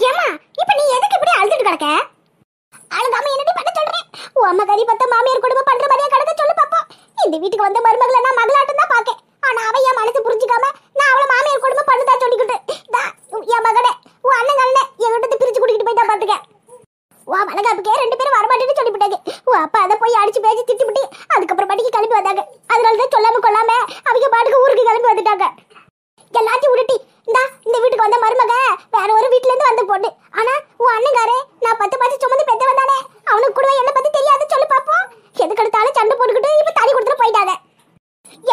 ஏமா இப்ப நீ எதுக்கு இப்படி அழுதுட்டு கிடக்க? அழுகாம என்னடி பண்ண சொல்றேன்? உன் அம்மா கறி பத்த மாமியார் குடும்பம் பண்ற மாதிரியா கிடக்க சொல்லு பாப்போம். இந்த வீட்டுக்கு வந்த மருமகளை நான் மகளாட்டம் தான் பாக்கேன். ஆனா அவ என் மனசு புரிஞ்சுக்காம நான் அவளை மாமியார் குடும்பம் பண்ணுதா சொல்லிக்கிட்டு என் மகனே உன் அண்ணன் கண்ணே என்கிட்ட பிரிச்சு கூட்டிட்டு போயிட்டா பாத்துக்க. உன் வளகாப்புக்கே 2 பேரும் வரமாட்டேன்னு சொல்லிவிட்டாங்க. உன் அப்பா அதை போய் அடிச்சு பேசி திட்டிவிட்டு அதுக்கப்புறம் பாட்டிக்கு கிளம்பி வந்தாங்க. அதனாலதான் சொல்லாம கொள்ளாம அவங்க பாட்டுக்கு ஊருக்கு கிளம்பி வந்துட்டாங்க. எல்லாத்தையும் விட்டுட்டி இந்த வீட்டுக்கு வந்த மருமக வேற ஒரு வீட்டுல இருந்து வந்த பொண்ணு. ஆனா உன் அண்ணங்காரே நான் 10 மாசம் சுமந்து பெத்த வந்தானே அவனுக்கு கூட என்ன பத்தி தெரியாது சொல்லு பாப்போம். எதுக்கு எடுத்தாலும் சண்டை போட்டுக்கிட்டு இப்ப தனி கொடுத்துட்டு போயிட்டாங்க.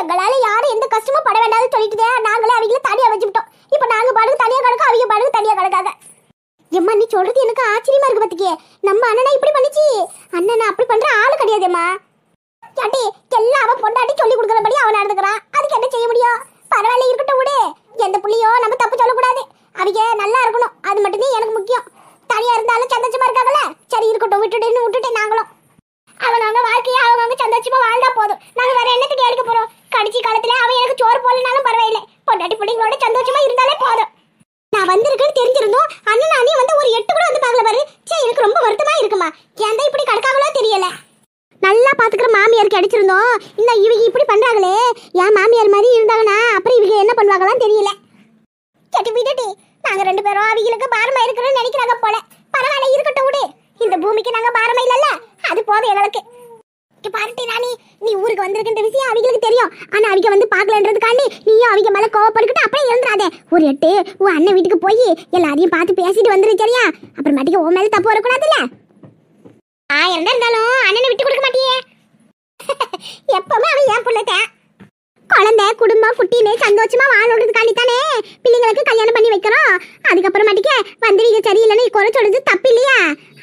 எங்களால யாரும் எந்த கஷ்டமும் பட வேண்டாம்னு சொல்லிட்டு நாங்களே அவங்கள தனியா வச்சுக்கிட்டோம். இப்ப நாங்க பாடுக்கு தனியா கிடக்கும், அவங்க பாடுக்கு தனியா கிடக்காங்க. எம்மா நீ சொல்றது எனக்கு ஆச்சரியமா இருக்கு பாத்துக்கே. நம்ம அண்ணனா இப்படி பண்ணிச்சு. அண்ணனா அப்படி பண்ற ஆளு கிடையாதுமா. யாட்டி எல்லாம் அவன் பொண்டாட்டி சொல்லி கொடுக்கறபடி அவன் நடந்துக்கிறான். அதுக்கு என்ன செய்ய முடியும்? பரவாயில்ல இருக்கட்டும் விடு. எந்த புள்ளியோ நம்ம தப்பு சொல்லக்கூடாது. அவங்க நல்லா இருக்கணும், அது மட்டும்தான் எனக்கு முக்கியம். தனியா இருந்தாலும் சந்தோஷமா இருக்காங்கல்ல, சரி இருக்கட்டும் விட்டுட்டு நாங்களும் அவங்க வாழ்க்கையை அவங்க சந்தோஷமா வாழ்ந்தா போதும். நாங்க வேற என்னத்துக்கு எடுக்க போறோம்? கடைசி காலத்துல அவன் எனக்கு சோறு போலனாலும் பரவாயில்லை, பொண்டாட்டி பிள்ளைங்களோட சந்தோஷமா இருந்தாலே போதும். நான் வந்திருக்கேன்னு தெரிஞ்சிருந்தோம் அண்ணன் அண்ணி வந்து ஒரு 8 கூட வந்து பார்க்கல பாரு. சே எனக்கு ரொம்ப வருத்தமா இருக்குமா. ஏன் தான் இப்படி கிடக்காங்களோ தெரியல. நல்லா பாத்துக்கிற மாமியாருக்கு அடிச்சிருந்தோம். இந்த இவங்க இப்படி பண்றாங்களே, என் மாமியார் மாதிரி இருந்தாங்கன்னா அப்புறம் இவங்க என்ன பண்ணுவாங்களான்னு தெரியல. கேட்டு விட்டுட்டி நாங்க 2 பேரும் அவங்களுக்கு பாரமா இருக்கிறோம்னு நினைக்கிறாங்க போல. பரவாயில்ல இருக்கட்டும் விடு. இந்த பூமிக்கு நாங்க பாரமா இல்லல்ல, அது போதும் எங்களுக்கு. பாருட்டி ராணி, நீ ஊருக்கு வந்திருக்கின்ற விஷயம் அவங்களுக்கு தெரியும். ஆனா அவங்க வந்து பாக்கலன்றதுக்காண்டி நீயும் அவங்க மேல கோவப்பட்டுக்கிட்டு அப்படியே எழுந்துறாதே. ஒரு 8 உன் அண்ணன் வீட்டுக்கு போய் எல்லாரையும் பார்த்து பேசிட்டு வந்துரு சரியா? அப்புறமாட்டிக்கு உன் மேல தப்பு வரக்கூடாதுல்ல. இருந்தாலும் அண்ணனை விட்டு கொடுக்க மாட்டியே. எப்பவுமே அவன் ஏன் புள்ளத்தேன். குழந்தை குடும்பம் குட்டின்னு சந்தோஷமா வாழறதுக்காண்டி தானே பிள்ளைங்களுக்கு கல்யாணம் பண்ணி வைக்கிறோம். அதுக்கப்புறமாட்டிக்க வந்து நீங்க சரியில்லைன்னு குறை சொல்றது தப்பு இல்லையா?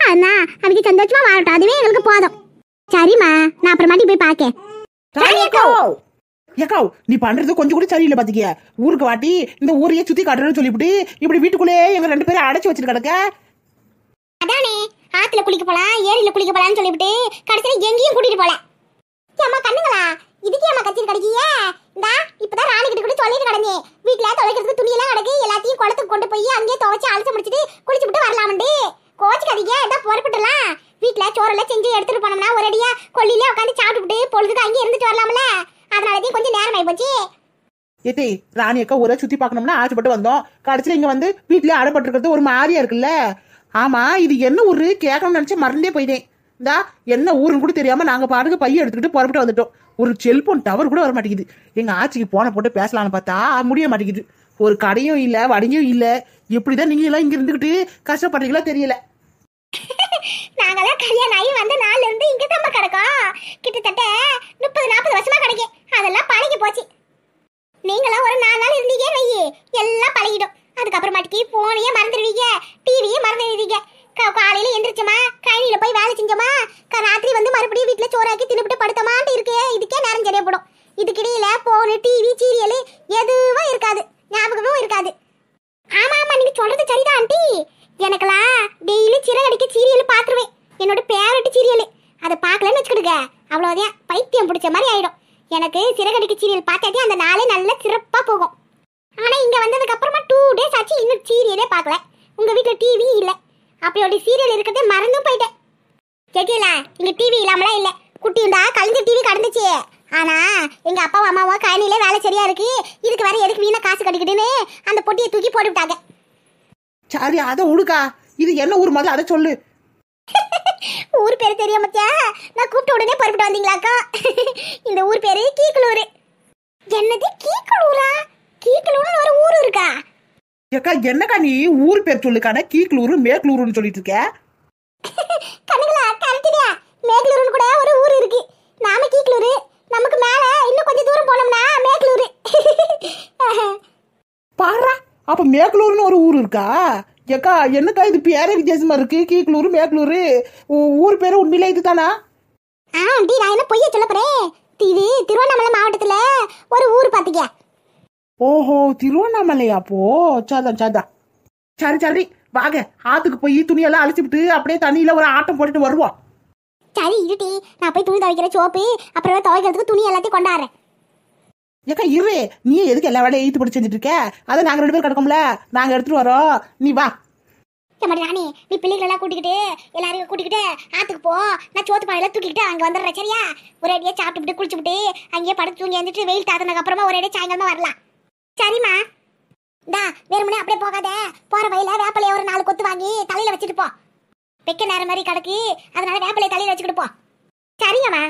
ஆனா அவங்க சந்தோஷமா வாழட்டும், அதுவே எங்களுக்கு போதும். சரிம்மா, நான் அப்புறமாட்டி போய் பாக்கேன். நீ பண்றது கொஞ்சம் கூட சரியில்லை பாத்துக்கிய. ஊருக்கு வாட்டி இந்த ஊரையே சுத்தி காட்டுறேன்னு சொல்லிவிட்டு இப்படி வீட்டுக்குள்ளே எங்க 2 பேரும் அடைச்சு வச்சிட்டு கிடக்க. அதானே ஆத்துல குளிக்க போலாம், ஏரியில குளிக்க போலான்னு சொல்லிவிட்டு கடைசியில எங்கேயும் கூட்டிட்டு போல. ஏமா கண்ணுங்களா, இதுக்கு ஏமா கச்சிட்டு கிடைக்கீங்க? இந்தா இப்பதான் ராணி கிட்ட கூட சொல்லிட்டு கிடந்தே வீட்டுல துவைக்கிறதுக்கு துணி எல்லாம் கிடக்கு, எல்லாத்தையும் குளத்துக்கு கொண்டு போய் அங்கேயே துவைச்சு அழைச்சு முடிச்சுட்டு குளிச்சுட்டு வரலாம்ண்டு. கோச்சுக்காதீங்க, இதான் புறப்பட்டுலாம். வீட்டுல சோறெல்லாம் செஞ்சு எடுத்துட்டு போனோம்னா ஒரு அடியா கொல்லிலே உட்காந்து சாப்பிட்டுட்டு பொழுதுக்கு அங்கேயே இருந்துட்டு வரலாம்ல. அதனாலதான் கொஞ்சம் நேரம் ஆகி போச்சு. ஏத்தே ராணி அக்கா ஊரை சுத்தி பாக்கணும்னா ஆசைப்பட்டு வந்தோம். கடைசியில இங்க வந்து வீட்டுல அடைப்பட்டு இருக்கிறது ஒரு மாதிரியா இருக்குல்ல. ஆமா இது என்ன ஊரு கேட்கணும்னு நினைச்சு மறந்தே போயிட்டேன். இந்தா என்ன ஊருன்னு கூட தெரியாம நாங்க பாட்டுக்கு பைய எடுத்துக்கிட்டு புறப்பட்டு வந்துட்டோம். ஒரு செல்போன் டவர் கூட வர மாட்டேங்குது. எங்க ஆட்சிக்கு போன போட்டு பேசலாம்னு பார்த்தா முடிய மாட்டேங்குது. ஒரு கடையும் இல்ல வடியும் இல்ல. எப்படிதான் நீங்க எல்லாம் இங்க இருந்துகிட்டு கஷ்டப்படுறீங்களா தெரியல. நாங்கெல்லாம் கல்யாணம் ஆகி வந்த நாள்ல இருந்து இங்க தான் கிடக்கோம். கிட்டத்தட்ட 30-40 வருஷமா கிடைக்கும். அதெல்லாம் பழகி போச்சு. நீங்களாம் ஒரு 4 நாள் இருந்தீங்க வையே, எல்லாம் பழகிடும். அதுக்கப்புறமாட்டிக்கு போனையே மறந்துடுவீங்க, டிவியே மறந்துடுவீங்க. காலையில எந்திரிச்சோமா கழனியில போய் வேலை செஞ்சோமா, ராத்திரி வந்து மறுபடியும் வீட்டுல சோறாக்கி தின்னுபிட்டு படுத்தமான்ட்டு இருக்கு. இதுக்கே நேரம் சரியா போடும். இதுக்கிடையில போனு டிவி சீரியல் எதுவும் இருக்காது, ஞாபகமும் இருக்காது. ஆமா ஆமா நீங்க சொல்றது சரிதான் ஆண்டி. எனக்கெல்லாம் டெய்லி சிறகடிக்க சீரியல் பாத்துருவேன். என்னோட பேரட்டு சீரியல். அதை பார்க்கலன்னு வச்சுக்கிடுங்க அவ்வளோதான் பைத்தியம் பிடிச்ச மாதிரி ஆயிடும். எனக்கு சிறகடிக்க சீரியல் பார்த்தாதே அந்த நாளே நல்ல சிறப்பா போகும். ஆனா இங்க வந்ததுக்கு அப்புறமா 2 டேஸ் ஆச்சு இன்னும் சீரியலே பார்க்கல. உங்க வீட்டுல டிவி இல்ல, அப்படி ஒரு சீரியல் இருக்கிறதே மறந்தும் போயிட்டேன். கேட்டீங்களா, இங்க டிவி இல்லாமலாம் இல்ல. குட்டி இருந்தா கலைஞர் டிவி கடந்துச்சு. ஆனா எங்க அப்பாவும் அம்மாவும் கழனியில வேலை சரியா இருக்கு, இதுக்கு வேற எதுக்கு வீணா காசு கட்டிக்கிட்டுன்னு அந்த பொட்டியை தூக்கி போட்டு விட்டாங்க. சரி அதை உடுக்கா, இது என்ன ஊர் மாதிரி அதை சொல்லு. ஊர் பேரு தெரியாம நான் கூப்பிட்ட உடனே புறப்பட்டு வந்தீங்களாக்கா? இந்த ஊர் பேரு கீக்குளூர். என்னது கீக்குளூரா? கீக்குளூர்னு ஒரு ஊர் இருக்கா? ஏக்கா என்னக்கா நீ ஊர் பேர் சொல்லுக்கான கீக்குளூர் மேக்லூர்னு சொல்லிட்டு இருக்க? கண்ணுங்களா கரெக்டியா, மேக்லூர்னு கூட ஒரு ஊர் இருக்கு. நாம கீக்குளூர், நமக்கு மேல இன்னும் கொஞ்சம் தூரம் போனோம்னா மேக்லூர். பாரா, அப்ப மேக்லூர்னு ஒரு ஊர் இருக்கா? ஏக்கா என்னக்கா இது பேரே வித்தியாசமா இருக்கு. கீக்குளூர் மேக்லூர் ஊர் பேரு உண்மையிலே இதுதானா? ஆண்டி நான் என்ன பொய்ய சொல்ல போறேன். இது திருவண்ணாமலை மாவட்டத்துல ஒரு ஊர் பாத்தீங்க. ஓஹோ திருவண்ணாமலையா? போ சாதான் சாதான். சரி சரி வாங்க, ஆத்துக்கு போய் துணியெல்லாம் அழிச்சுட்டு அப்படியே தண்ணியில ஒரு ஆட்டம் போட்டுட்டு வருவோம். சரி இருட்டி, நான் போய் துணி துவைக்கிற சோப்பு அப்புறம் துவைக்கிறதுக்கு துணி எல்லாத்தையும் கொண்டாடுறேன். ஏக்கா இரு, நீ எதுக்கு எல்லா வேலையும் எழுத்து போட்டு செஞ்சுட்டு இருக்க? அதை நாங்க 2 பேரும் கிடக்கும்ல, நாங்க எடுத்துட்டு வரோம், நீ வா. ஏமாடி ராணி, நீ பிள்ளைகளெல்லாம் கூட்டிக்கிட்டு எல்லாரையும் கூட்டிக்கிட்டு ஆத்துக்கு போ. நான் சோத்து பானையில தூக்கிக்கிட்டு அங்க வந்துடுறேன், சரியா? ஒரேடியா சாப்பிட்டுட்டு குளிச்சுட்டு அங்கேயே படுத்து தூங்கி எழுந்துட்டு வெயில் தாத்தினதுக்கு அப்புறமா ஒரேடியா சாயங்காலமா வரலாம். சரிம்மா. இந்தா வேறுமனே அப்படியே போகாத. போற வயல வேப்பலைய ஒரு 4 கொத்து வாங்கி தலையில வச்சுட்டு போ. வெக்க நேரம் மாதிரி கிடக்கு, அதனால வேப்பலைய தலையில வச்சுக்கிட்டு போ. சரிங்கம்மா.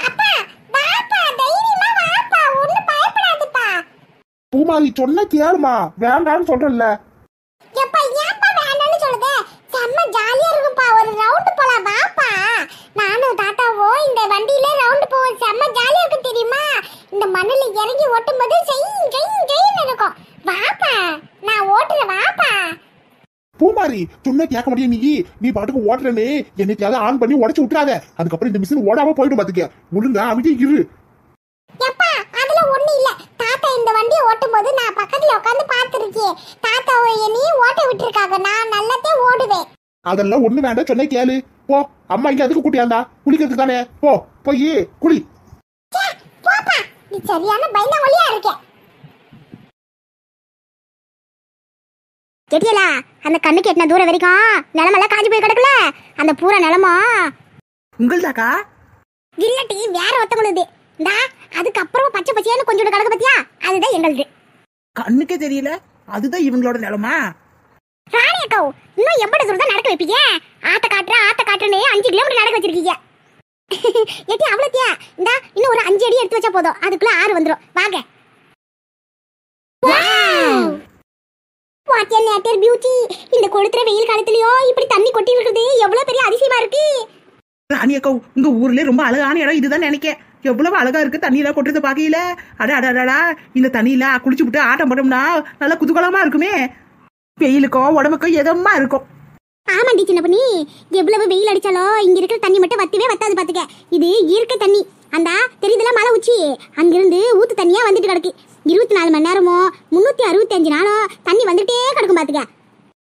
அப்பா வாப்பா, தைரியமா வாப்பா, ஒண்ணும் பயப்படாதப்பா. பூமாரி சொன்ன கேளுமா, வேண்டான்னு சொல்றேன்ல. எப்பா ஏன்ப்பா வேண்டாம்னு சொல்லுதே? செம்ம ஜாலியா இருக்கும்பா, ஒரு ரவுண்ட் போலாம் வாப்பா. நானும் தாத்தாவோ இந்த வண்டியில ரவுண்ட் போவோம், செம்ம ஜாலியா இருக்கும் தெரியுமா? இந்த மண்ணுல இறங்கி ஓட்டும்போது ஜெயின்னு இருக்கும். வாப்பா, நான் ஓட்டுறேன் வாப்பா. பூமாரி சொன்ன கேட்க முடியும். நீ பாட்டுக்கு ஓட்டுறேன்னு என்னைக்காவது ஆன் பண்ணி உடச்சு விட்டுறாத. அதுக்கப்புறம் இந்த மிஷின் ஓடாம போயிடும் பாத்துக்க. ஒழுங்கா அமைதி இரு. எப்பா அதுல ஒண்ணு இல்ல. தாத்தா இந்த வண்டியை ஓட்டும் போது நான் பக்கத்துல உட்கார்ந்து பார்த்திருக்கேன். தாத்தாவை என்னையும் ஓட்ட விட்டுருக்காங்க, நான் நல்லாத்தே ஓடுவேன். அதெல்லாம் ஒண்ணு வேண்டாம், சொன்ன கேளு. போ, அம்மா இங்க அதுக்கு கூட்டியாந்தா குளிக்கிறதுக்கு தானே. போய் குளி. போப்பா, நீ சரியான பயந்தாங்கொல்லியா இருக்க. கேட்டியலா, அந்த கண்ணுக்கு எட்டின தூரம் வரைக்கும் நிலமெல்லாம் காஞ்சி போய் கிடக்குல, அந்த பூரா நிலமோ உங்கள்தாக்கா? இல்லட்டி வேற ஒருத்தவங்களுது. இந்தா அதுக்கப்புறம் பச்சை பச்சையானு கொஞ்சோட கிடக்கு பத்தியா, அதுதான் எங்களுது. கண்ணுக்கே தெரியல, அதுதான் இவங்களோட நிலமா? ராணி அக்கா, இன்னும் எப்படி சொல்றதா நடக்க வைப்பீங்க? ஆத்த காட்டுறேன்னு 5 கிலோமீட்டர் நடக்க வச்சிருக்கீங்க. ஏட்டி அவ்வளோத்தியா? இந்தா இன்னும் ஒரு 5 அடி எடுத்து வச்சா போதும், அதுக்குள்ள 6 வந்துடும். வாங்க. What a nature beauty. இந்த கொளுத்துற வெயில் காலத்துலயோ இப்படி தண்ணி கொட்டி விடுறது எவ்வளவு பெரிய அதிசயமா இருக்கு. ராணி அக்கா, உங்க ஊர்ல ரொம்ப அழகான இடம் இதுதான் நினைக்கேன். எவ்வளவு அழகா இருக்கு தண்ணியில கொட்டுறது பாக்கையில. அடடா, இந்த தண்ணியில குளிச்சு விட்டு ஆட்டம் போட்டோம்னா நல்லா குதூகலமா இருக்குமே. வெயிலுக்கும் உடம்புக்கும் எதமா இருக்கும். ஆமாண்டி சின்ன பண்ணி, எவ்வளவு வெயில் அடிச்சாலும் இங்க இருக்கிற தண்ணி மட்டும் வத்தவே வத்தாது பாத்துக்க. இது இயற்கை தண்ணி. அந்த தெரியுதுல மலை உச்சி, அங்கிருந்து ஊத்து தண்ணியா வந்துட்டு கிடக்கு. 24 மணி நேரமும் 365 நாளும் தண்ணி வந்துட்டே கிடக்கும் பாத்துக்க.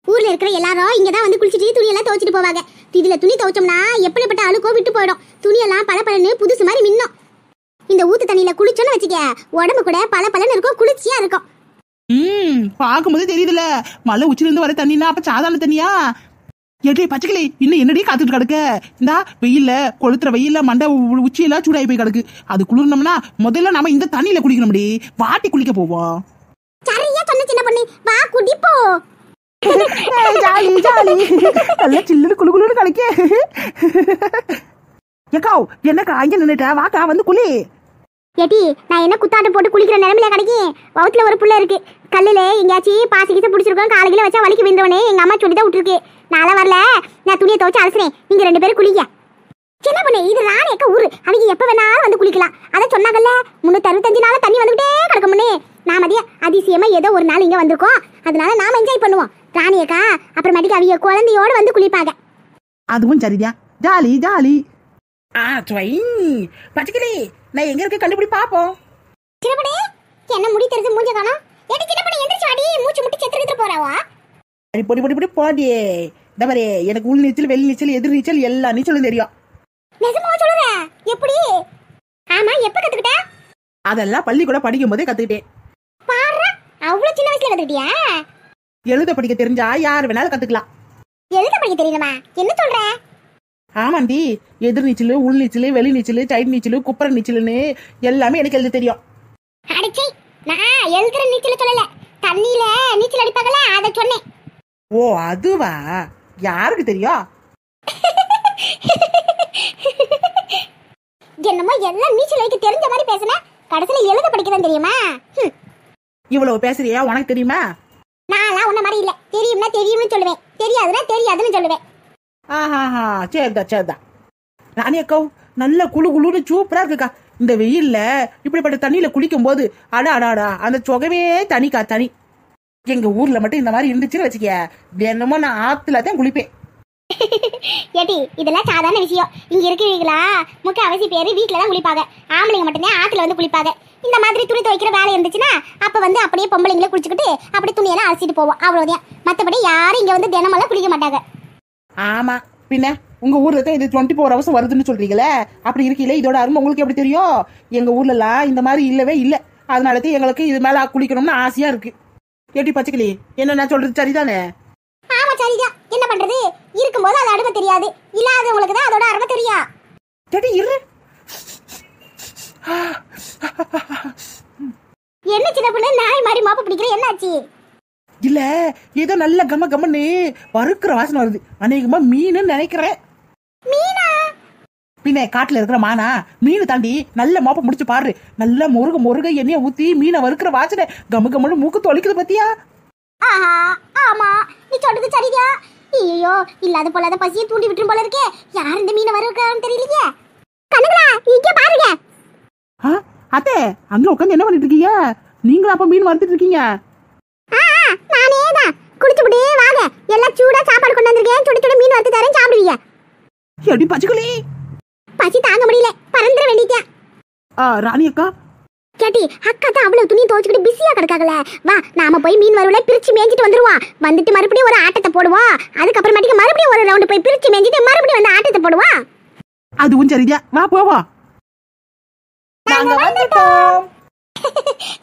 ஊர்ல இருக்கிற எல்லாரும் இங்கதான் வந்து குளிச்சுட்டு துணியெல்லாம் துவைச்சிட்டு போவாங்க. இதுல துணி துவைச்சோம்னா எப்படிப்பட்ட அழுக்கோ விட்டு போயிடும். துணியெல்லாம் பளபளன்னு புதுசு மாதிரி மின்னும். இந்த ஊத்து தண்ணியில குளிச்சோன்னு வச்சுக்க, உடம்பு கூட பளபளன்னு இருக்கும், குளிர்ச்சியா இருக்கும். பாக்கும்போது தெரியுதுல மலை உச்சில இருந்து வர தண்ணினா அப்ப சாதாரண தண்ணியா? ஏட்டே பச்சைக்கிளி, இன்னும் என்னடி காத்துட்டு கிடக்க? இந்தா வெயில்ல கொளுத்துற வெயில்ல மண்டை உச்சியெல்லாம் சூடாகி போய் கிடக்கு. அது குளிர்னோம்னா முதல்ல நாம இந்த தண்ணியில குளிக்கணும்டி. வாட்டி குளிக்க போவோம். சரியா சொன்ன சின்ன பண்ணி, வா குடிப்போ. ஜாலி நல்ல சில்லுன்னு குளு கலக்க. ஏக்கா என்னக்கா அங்க நின்னுட்ட? வாக்கா வந்து குளி. ஏட்டி நான் என்ன குத்தாட்டம் போட்டு குளிக்கிற நிலைமையில கிடைக்கும்? வவுத்துல ஒரு புள்ள இருக்கு, கல்லுல எங்கேயாச்சும் பாசி கீச பிடிச்சிருக்கோம், காலையில வச்சா வலிக்கு விழுந்தவனே எங்க அம்மா சொல்லிதான் விட்டுருக்கு. நாளா வரல, நான் துணியை துவைச்சு அலசுறேன், நீங்க 2 பேரும் குளிக்க. சின்ன பொண்ணு, இது ராணி அக்கா ஊரு, அவங்க எப்ப வேணாலும் வந்து குளிக்கலாம். அதை சொன்னாங்கல்ல, 365 நாள் தண்ணி வந்துகிட்டே கிடக்கும்னு. நாம அதிசயமா ஏதோ ஒரு நாள் இங்க வந்திருக்கோம், அதனால நாம என்ஜாய் பண்ணுவோம். ராணி அக்கா அப்புறமேட்டுக்கு அவங்க குழந்தையோட வந்து குளிப்பாங்க. அதுவும் சரியா, ஜாலி. பச்சைக்கிளி, நான் எங்க இருக்க கண்டுபிடி பாப்போம். சின்னப்படி என்ன முடி தெரிஞ்சு மூஞ்ச காணோம். ஏடி சின்னப்படி எந்திரச்சு வாடி, மூச்சு முட்டி செத்துக்கிட்டு போறாவா? அடி பொடி போடியே. இந்த மாதிரி எனக்கு உள் நீச்சல், வெளி நீச்சல், எதிர் நீச்சல் எல்லா நீச்சலும் தெரியும். நிஜமா சொல்லுற? எப்படி? ஆமா, எப்ப கத்துக்கிட்ட? அதெல்லாம் பள்ளிக்கூட படிக்கும் போதே கத்துக்கிட்டேன். பாரு, அவ்வளவு சின்ன வயசுல கத்துக்கிட்டியா? எழுத படிக்க தெரிஞ்சா யார் வேணாலும் கத்துக்கலாம். எழுத படிக்க தெரியணுமா? என்ன சொல்ற? ஆமாண்டி, எதிர் நீச்சல், உள் நீச்சல், வெளி நீச்சல், சைடு நீச்சல், குப்பர நீச்சல்னு எல்லாமே எனக்கு எழுத தெரியும். அடிச்சி, நான் எழுதுற நீச்சல் சொல்லல, தண்ணியில நீச்சல் அடிப்பாங்கல அத சொன்னேன். ஓ அதுவா? யாருக்கு தெரியும்? என்னமோ எல்லாம் நீச்சல் அடிக்க தெரிஞ்ச மாதிரி பேசுன, கடைசில எழுத படிக்கதான் தெரியுமா? இவ்வளவு பேசுறியா, உனக்கு தெரியுமா? நான்லாம் உன்ன மாதிரி இல்ல, தெரியும்னா தெரியும்னு சொல்லுவேன், தெரியாதுன்னா தெரியாதுன்னு சொல்லுவேன். ஆஹாஹா, சரிதான். ராணி அக்கா நல்ல குளுன்னு சூப்பரா இருக்குக்கா. இந்த வெயில்ல இப்படிப்பட்ட தண்ணியில குளிக்கும் போது அடாடா அந்த சுகமே தனி. எங்க ஊர்ல மட்டும் இந்த மாதிரி இருந்துச்சுன்னு வச்சுக்க, தினமும் நான் ஆத்துல தான் குளிப்பேன். ஏடி இதெல்லாம் சாதாரண விஷயம். இங்க இருக்கிறீங்களா முக்காவாசி பேரு வீட்டுல தான் குளிப்பாங்க, ஆம்பளைங்க மட்டும்தான் ஆத்துல வந்து குளிப்பாங்க. இந்த மாதிரி துணி துவைக்கிற வேலை இருந்துச்சுன்னா அப்ப வந்து அப்படியே பொம்பளைங்களே குளிச்சுக்கிட்டு அப்படி துணியெல்லாம் அலசிட்டு போவோம், அவ்வளவுதான். மத்தபடி யாரும் இங்க வந்து தினமெல்லாம் குளிக்க மாட்டாங்க. ஆமா பின்ன, உங்க ஊர்ல தான் இது 24 hours வருதுன்னு சொல்றீங்களே, அப்படி இருக்கீங்களே, இதோட அருமை உங்களுக்கு எப்படி தெரியும்? எங்க ஊர்ல எல்லாம் இந்த மாதிரி இல்லவே இல்ல. அதனாலதான் எங்களுக்கு இது மேல குளிக்கணும்னு ஆசையா இருக்கு. எப்படி பச்சைக்கிளி என்ன நான் சொல்றது சரிதானே? ஆமா சரிதான். என்ன பண்றது, இருக்கும்போது அது அருமை தெரியாது, இல்லாதவங்களுக்கு தான் அதோட அருமை தெரியும். சரி இரு. என்ன சின்ன பொண்ணு நாய் மாதிரி மாப்பு பிடிக்கிற, என்னாச்சு? இல்ல ஏதோ நல்ல கம கம்மன்னு வறுக்கிற வாசனை வருது. அநேகமா மீன் நினைக்கிறேன். மீனா? பின்ன காட்டுல இருக்கிற மானா? மீன் தாண்டி நல்ல மாப்ப முடிச்சு பாரு. நல்ல முருக எண்ணெய ஊத்தி மீனை வறுக்கிற வாசனை கம கம்மன்னு மூக்கு தொலைக்குது பத்தியா? ஆஹா ஆமா, நீ சொல்றது சரிதான். ஐயோ, இல்லாத போலாத பசியை தூண்டி விட்டுரும் போல இருக்கே. யார் இந்த மீனை வறுக்கிறான்னு தெரியலையே. கனகலா இங்க பாருங்க. அத்தை அங்க உட்காந்து என்ன பண்ணிட்டு இருக்கீங்க? நீங்களும் அப்ப மீன் வறுத்துட்டு இருக்கீங்க? நானே தான். குடிச்சுட்டு வாங்க, எல்லாம் சூடா சாப்பாடு கொண்டு வந்திருக்கேன். சுட சுட மீன் வறுத்து தரேன், சாப்பிடுவீங்க. எப்படி பச்சைக்கிளி? பசி தாங்க முடியல, பறந்துட வேண்டியதா. ராணி அக்கா கேட்டி, அக்கா தான் அவ்வளவு துணி துவைச்சுக்கிட்டு பிஸியா கிடக்காங்கல்ல. வா நாம போய் மீன் வறுவலை பிரிச்சு மேய்ஞ்சிட்டு வந்துருவோம். வந்துட்டு மறுபடியும் ஒரு ஆட்டத்தை போடுவோம். அதுக்கப்புறமேட்டுக்கு மறுபடியும் ஒரு ரவுண்ட் போய் பிரிச்சு மேய்ஞ்சிட்டு மறுபடியும் வந்து ஆட்டத்தை போடுவோம். அதுவும் சரியா, வா போவோம். நாங்க வந்துட்டோம்.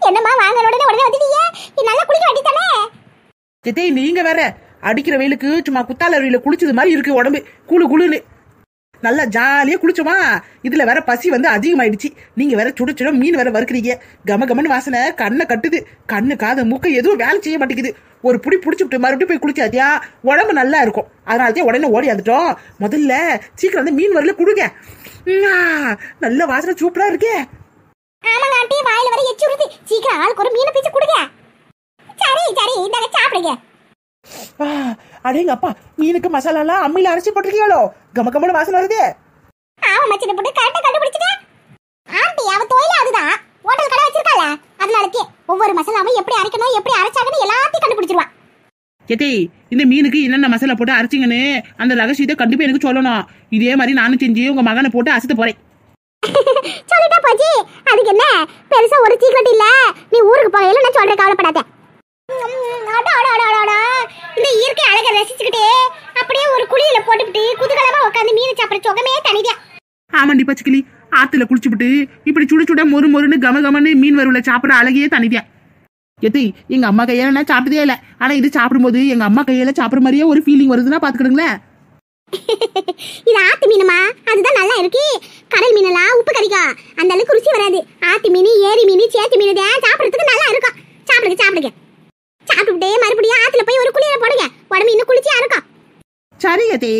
என்னம்மா வாங்க, உடனே வந்துட்டீங்க. நல்லா குளிக்க வேண்டியதானே? சித்தி நீங்க வேற அடிக்கிற வெயிலுக்கு சும்மா குத்தால அருவியில குளிச்சது மாதிரி இருக்கு உடம்பு. குளு குளுன்னு நல்லா ஜாலியா குளிச்சோமா. இதுல வேற பசி வந்து அதிகமாயிடுச்சு. நீங்க வேற சுட சுட மீன் வேற வறுக்கிறீங்க. கம கமன்னு வாசனை கண்ணை கட்டுது. கண்ணு காது மூக்க எதுவும் வேலை செய்ய மாட்டேங்குது. ஒரு புடி புடிச்சுட்டு மறுபடியும் போய் குளிச்சாத்தியா உடம்பு நல்லா இருக்கும். அதனாலதான் உடனே ஓடி வந்துட்டோம். முதல்ல சீக்கிரம் வந்து மீன் வரல கொடுங்க. நல்ல வாசனை சூப்பரா இருக்கே. ஆமாங்க ஆண்டி, வாயில வர எச்சி ஊறுது. சீக்கிரம் ஆளுக்கு ஒரு மீனை பிச்சு கொடுங்க. சரி சரி, இந்தாங்க சாப்பிடுங்க. அடேங்க அப்பா, மீனுக்கு மசாலா எல்லாம் அம்மியில அரைச்சி போட்டிருக்கீங்களோ? கம கமன்னு வாசனை வருது. ஆமா மச்சின போட்டு கரெக்டா கண்டுபிடிச்சிட்டேன். ஆண்டி அவ தொழில அதுதான், ஹோட்டல் கடை வச்சிருக்காள. அதனாலக்கே ஒவ்வொரு மசாலாவும் எப்படி அரைக்கணும், எப்படி அரைச்சாங்கன்னு எல்லாத்தையும் கண்டுபிடிச்சிருவா. கேட்டே, இந்த மீனுக்கு என்னென்ன மசாலா போட்டு அரைச்சிங்கன்னு அந்த ரகசியத்தை கண்டிப்பா எனக்கு சொல்லணும். இதே மாதிரி நானும் செஞ்சு உங்க மகனை போட்டு அசத்த போறேன். சொல்லிட்டா போச்சு, அதுக்கு என்ன பெருசா ஒரு சீக்கிரம் இல்ல. நீ ஊருக்கு போகையில நான் சொல்றேன், கவலைப்படாத. இந்த இயற்கை அழகை ரசிச்சுக்கிட்டே அப்படியே ஒரு குளியல போட்டுக்கிட்டு குதூகலமா உட்காந்து மீன் சாப்பிட சுகமே தனிதான். ஆமாண்டி பச்சைக்கிளி, ஆத்துல குளிச்சுட்டு இப்படி சுட சுட மொறு மொறுன்னு கம கமன்னு மீன் வறுவல சாப்பிட அழகையே தனிதான். எத்தி எங்க அம்மா கையால நான் சாப்பிட்டதே இல்லை. ஆனா இது சாப்பிடும்போது எங்க அம்மா கையால சாப்பிடுற மாதிரியே ஒரு ஃபீலிங் வருதுன்னா பாத்துக்கிடுங்களேன். இது ஆத்து மீனுமா, அதுதான் நல்லா இருக்கு. கடல் மீனெல்லாம் உப்பு கறிக்கும், அந்த அளவுக்கு ருசி வராது. ஆத்து மீன், ஏரி மீன், சேத்து மீன் தான் சாப்பிடறதுக்கு நல்லா இருக்கும். சாப்பிடுங்க சாப்பிடுங்க. சாப்பிட்டுட்டே மறுபடியும் ஆத்துல போய் ஒரு குளியல போடுங்க, உடம்பு இன்னும் குளிச்சியா இருக்கும். சரி எத்தி.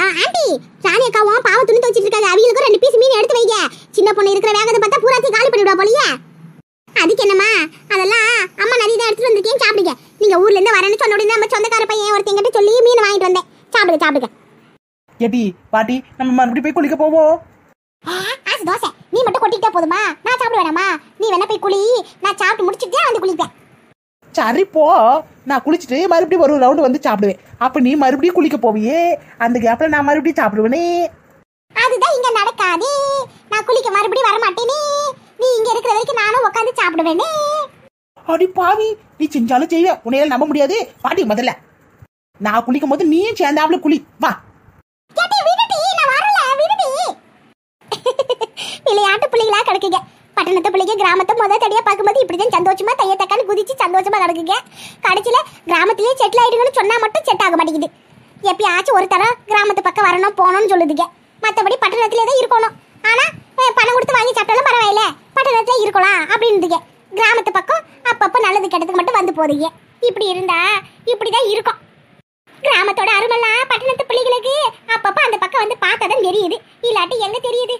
ஆண்டி, ராணி அக்காவும் பாவ துணி துவைச்சிட்டு இருக்காங்க. அவங்களுக்கு 2 பீஸ் மீன் எடுத்து வைங்க. சின்ன பொண்ணு இருக்கிற வேகத்தை பார்த்தா பூராத்தையும் காலி பண்ணிவிடுவா போலியே. அதுக்கு என்னமா, அதெல்லாம் அம்மா நிறைய தான் எடுத்துட்டு வந்திருக்கேன், சாப்பிடுங்க. நீங்க ஊர்ல இருந்து வரேன்னு சொன்ன உடனே நம்ம சொந்தக்கார பையன் ஒருத்தங்கிட்ட சொல்லி மீன் வாங்கிட்டு வந்தேன். சாப்பிடுங்க சாப்பிடுங்க. எட்டி பாட்டி, நம்ம மறுபடியும் போய் குளிக்க போவோம். ஆசை தோசை, நீ மட்டும் கொட்டிக்கிட்டா போதுமா? நான் சாப்பிட வேணாமா? நீ வேணா போய் குளி, நான் சாப்பிட்டு முடிச்சுட்டே வந்து குளிப்பேன். சரி போ, நான் குளிச்சுட்டு மறுபடியும் ஒரு ரவுண்டு வந்து சாப்பிடுவேன். அப்ப நீ மறுபடியும் குளிக்க போவியே, அந்த கேப்ல நான் மறுபடியும் சாப்பிடுவேனே. அதுதான் இங்க நடக்காதே. நான் குளிக்க மறுபடியும் வர மாட்டேனே. நீ இங்க இருக்கிற வரைக்கும் நானும் உட்காந்து சாப்பிடுவேனே. அடி பாவி, நீ செஞ்சாலும் செய்வ, உன்னையால நம்ப முடியாது. பாட்டி முதல்ல நான் குளிக்கும் போது நீயும் சேர்ந்தாப்புல குளி, வா. விளையாட்டு பிள்ளைகளா கிடக்குங்க. பட்டணத்து பிள்ளைங்க கிராமத்தை முதல் தடியா பார்க்கும்போது இப்படிதான் சந்தோஷமா தைய தக்காளி குதிச்சு சந்தோஷமா நடக்குங்க. கடைசியில கிராமத்திலேயே செட்டில் ஆயிடுங்கன்னு சொன்னா மட்டும் செட் ஆக மாட்டேங்குது. எப்பயாச்சும் ஒரு தரம் கிராமத்து பக்கம் வரணும் போகணும்னு சொல்லுதுங்க. மற்றபடி பட்டணத்திலே தான் இருக்கணும். ஆனா பணம் கொடுத்து வாங்கி சாப்பிட்டாலும் பரவாயில்ல, பட்டணத்துல இருக்கலாம் அப்படின்னுதுங்க. கிராமத்து பக்கம் அப்பப்ப நல்லது கெட்டதுக்கு மட்டும் வந்து போதுங்க. இப்படி இருந்தா இப்படிதான் இருக்கும். கிராமத்தோட அருமெல்லாம் பட்டணத்து பிள்ளைகளுக்கு அப்பப்ப அந்த பக்கம் வந்து பார்த்தாதான் தெரியுது. இல்லாட்டி எங்க தெரியுது?